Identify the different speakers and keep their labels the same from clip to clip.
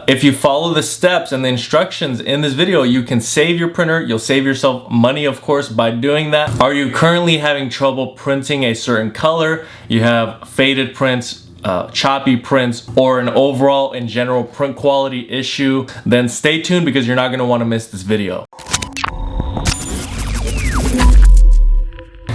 Speaker 1: If you follow the steps and the instructions in this video, you can save your printer. You'll save yourself money, of course, by doing that. Are you currently having trouble printing a certain color? You have faded prints, choppy prints, or an overall in general print quality issue, then stay tuned because you're not going to want to miss this video.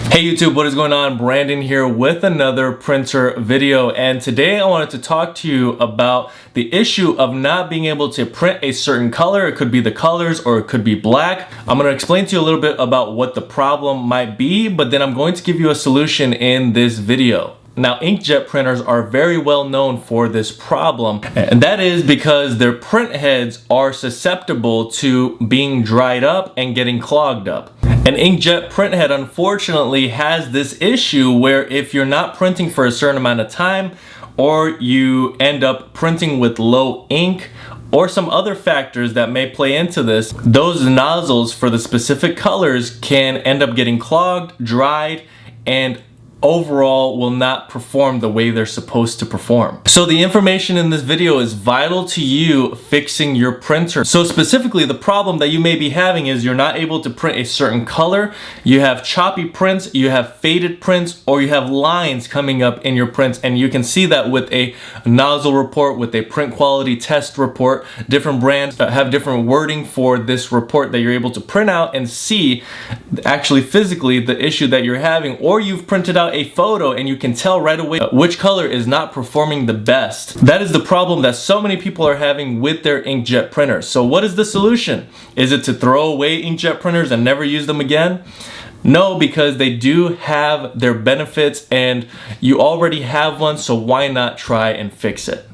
Speaker 1: Hey YouTube, what is going on? Brandon here with another printer video, and today I wanted to talk to you about the issue of not being able to print a certain color. It could be the colors or it could be black. I'm going to explain to you a little bit about what the problem might be, but then I'm going to give you a solution in this video. Now, inkjet printers are very well known for this problem, and that is because their print heads are susceptible to being dried up and getting clogged up. An inkjet print head unfortunately has this issue where if you're not printing for a certain amount of time, or you end up printing with low ink, or some other factors that may play into this, those nozzles for the specific colors can end up getting clogged, dried, and overall will not perform the way they're supposed to perform. So the information in this video is vital to you fixing your printer. So specifically, the problem that you may be having is you're not able to print a certain color, you have choppy prints, you have faded prints, or you have lines coming up in your prints, and you can see that with a nozzle report, with a print quality test report. Different brands have different wording for this report that you're able to print out and see actually physically the issue that you're having, or you've printed out a photo and you can tell right away which color is not performing the best. That is the problem that so many people are having with their inkjet printers. So what is the solution? Is it to throw away inkjet printers and never use them again? No, because they do have their benefits and you already have one, so why not try and fix it?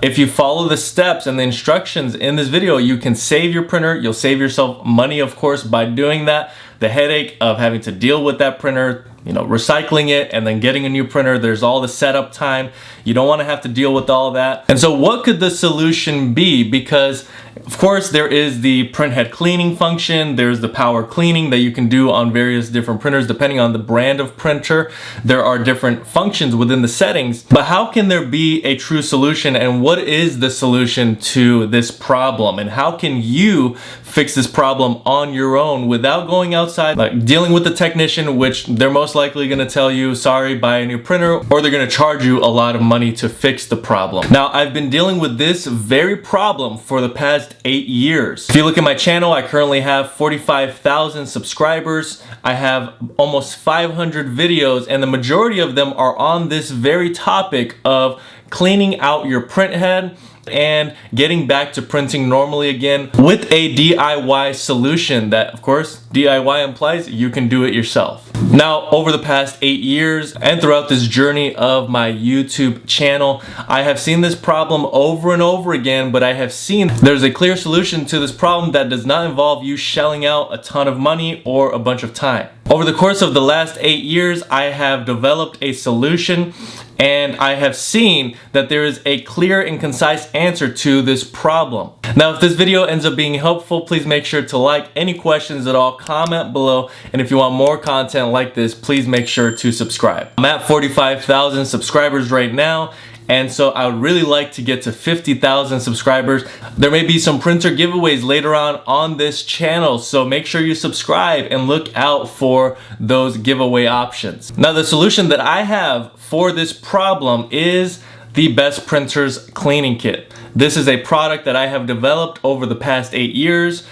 Speaker 1: If you follow the steps and the instructions in this video, you can save your printer. You'll save yourself money, of course, by doing that. The headache of having to deal with that printer, recycling it and then getting a new printer, there's all the setup time. You don't want to have to deal with all that. And so what could the solution be? Because of course there is the print head cleaning function, there's the power cleaning that you can do on various different printers depending on the brand of printer. There are different functions within the settings, but how can there be a true solution, and what is the solution to this problem, and how can you fix this problem on your own without going outside, like dealing with the technician, which they're most likely going to tell you, sorry, buy a new printer, or they're going to charge you a lot of money to fix the problem. Now, I've been dealing with this very problem for the past 8 years. If you look at my channel, I currently have 45,000 subscribers. I have almost 500 videos, and the majority of them are on this very topic of cleaning out your print head and getting back to printing normally again with a DIY solution that, of course, DIY implies you can do it yourself. Now, over the past 8 years and throughout this journey of my YouTube channel, I have seen this problem over and over again, but I have seen there's a clear solution to this problem that does not involve you shelling out a ton of money or a bunch of time. Over the course of the last 8 years, I have developed a solution, and I have seen that there is a clear and concise answer to this problem. Now, if this video ends up being helpful, please make sure to like. Any questions at all, comment below. And if you want more content like this, please make sure to subscribe. I'm at 45,000 subscribers right now, and so I would really like to get to 50,000 subscribers. There may be some printer giveaways later on this channel, so make sure you subscribe and look out for those giveaway options. Now, the solution that I have for this problem is the Best Printers Cleaning Kit. This is a product that I have developed over the past 8 years.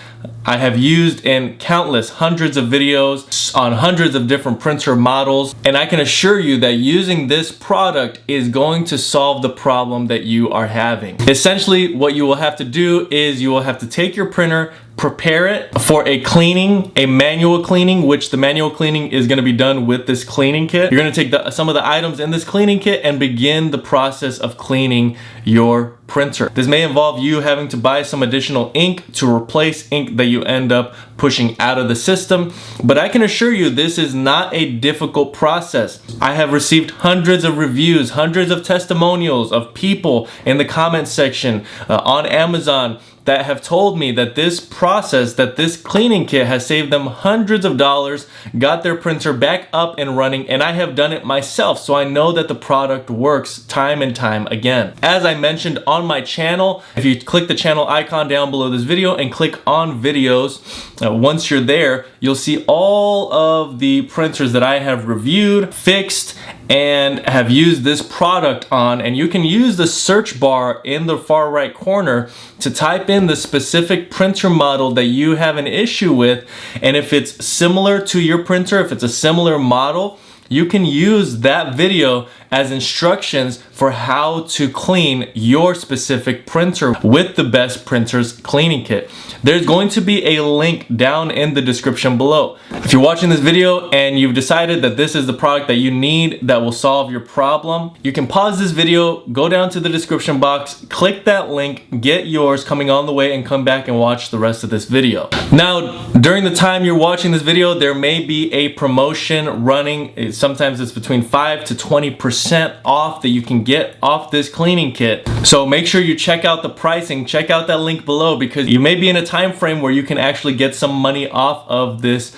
Speaker 1: I have used in countless hundreds of videos on hundreds of different printer models, and I can assure you that using this product is going to solve the problem that you are having. Essentially, what you will have to do is you will have to take your printer, prepare it for a cleaning, a manual cleaning, which the manual cleaning is going to be done with this cleaning kit. You're going to take some of the items in this cleaning kit and begin the process of cleaning your printer. This may involve you having to buy some additional ink to replace ink that you end up pushing out of the system, but I can assure you this is not a difficult process. I have received hundreds of reviews, hundreds of testimonials of people in the comment section on Amazon that have told me that this process, that this cleaning kit has saved them hundreds of dollars, got their printer back up and running, and I have done it myself, so I know that the product works time and time again. As I mentioned on my channel, if you click the channel icon down below this video and click on videos, once you're there, you'll see all of the printers that I have reviewed, fixed, and have used this product on, and you can use the search bar in the far right corner to type in the specific printer model that you have an issue with, and if it's similar to your printer, if it's a similar model, you can use that video as instructions for how to clean your specific printer with the Best Printers cleaning kit. There's going to be a link down in the description below. If you're watching this video and you've decided that this is the product that you need that will solve your problem, you can pause this video, go down to the description box, click that link, get yours coming on the way, and come back and watch the rest of this video. Now, during the time you're watching this video, there may be a promotion running. Sometimes it's between 5 to 20% off that you can get off this cleaning kit. So make sure you check out the pricing, check out that link below, because you may be in a time frame where you can actually get some money off of this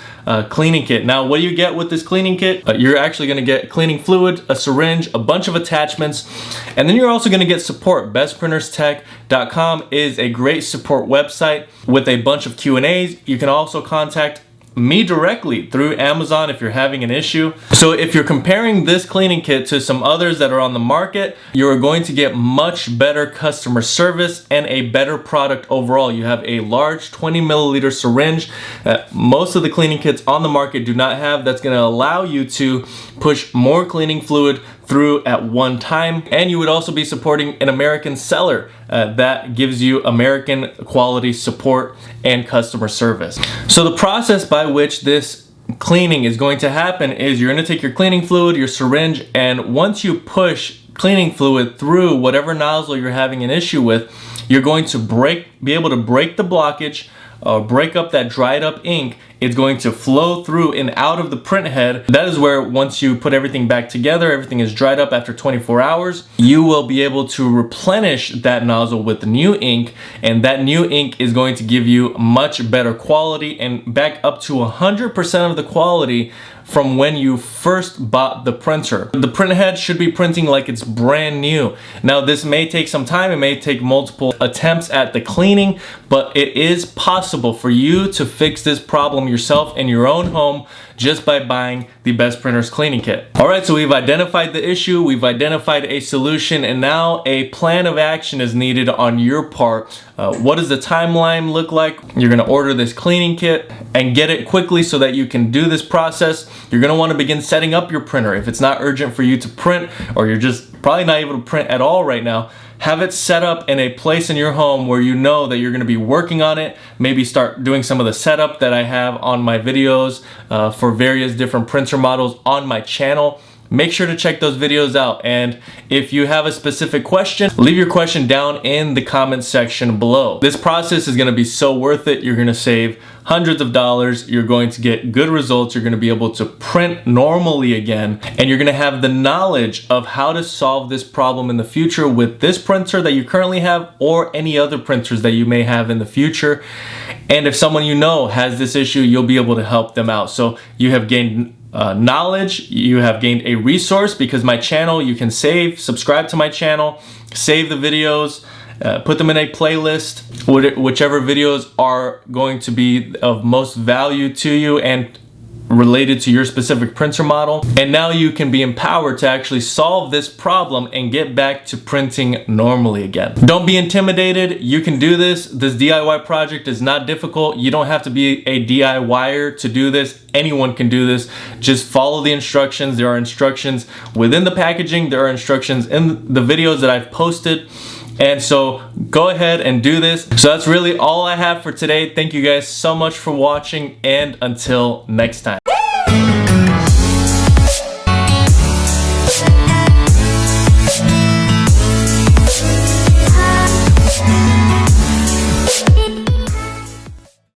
Speaker 1: cleaning kit. Now, what do you get with this cleaning kit? You're actually going to get cleaning fluid, a syringe, a bunch of attachments, and then you're also going to get support. bestprinterstech.com is a great support website with a bunch of Q&As. You can also contact me directly through Amazon if you're having an issue. So if you're comparing this cleaning kit to some others that are on the market, you're going to get much better customer service and a better product overall. You have a large 20 milliliter syringe that most of the cleaning kits on the market do not have. That's going to allow you to push more cleaning fluid through at one time, and you would also be supporting an American seller that gives you American quality support and customer service. So the process by which this cleaning is going to happen is you're going to take your cleaning fluid, your syringe, and once you push cleaning fluid through whatever nozzle you're having an issue with, you're going to be able to break the blockage, break up that dried up ink. It's going to flow through and out of the print head. That is where, once you put everything back together, everything is dried up after 24 hours, you will be able to replenish that nozzle with the new ink, and that new ink is going to give you much better quality and back up to 100% of the quality from when you first bought the printer. The print head should be printing like it's brand new. Now, this may take some time, it may take multiple attempts at the cleaning, but it is possible for you to fix this problem yourself in your own home just by buying the Best Printers cleaning kit. All right, so we've identified the issue, we've identified a solution, and now a plan of action is needed on your part. What does the timeline look like? You're gonna order this cleaning kit and get it quickly so that you can do this process. You're gonna wanna begin setting up your printer. If it's not urgent for you to print, or you're just probably not able to print at all right now, have it set up in a place in your home where you know that you're going to be working on it. Maybe start doing some of the setup that I have on my videos for various different printer models on my channel. Make sure to check those videos out, and if you have a specific question, leave your question down in the comment section below. This process is going to be so worth it. You're going to save hundreds of dollars, you're going to get good results, you're going to be able to print normally again, and you're going to have the knowledge of how to solve this problem in the future with this printer that you currently have or any other printers that you may have in the future. And if someone you know has this issue, you'll be able to help them out. So you have gained knowledge, you have gained a resource, because my channel, you can subscribe to my channel, save the videos, put them in a playlist, whichever videos are going to be of most value to you and related to your specific printer model. And now you can be empowered to actually solve this problem and get back to printing normally again. Don't be intimidated. You can do this. This DIY project is not difficult. You don't have to be a DIYer to do this. Anyone can do this. Just follow the instructions. There are instructions within the packaging. There are instructions in the videos that I've posted. And so go ahead and do this. So that's really all I have for today. Thank you guys so much for watching, and until next time.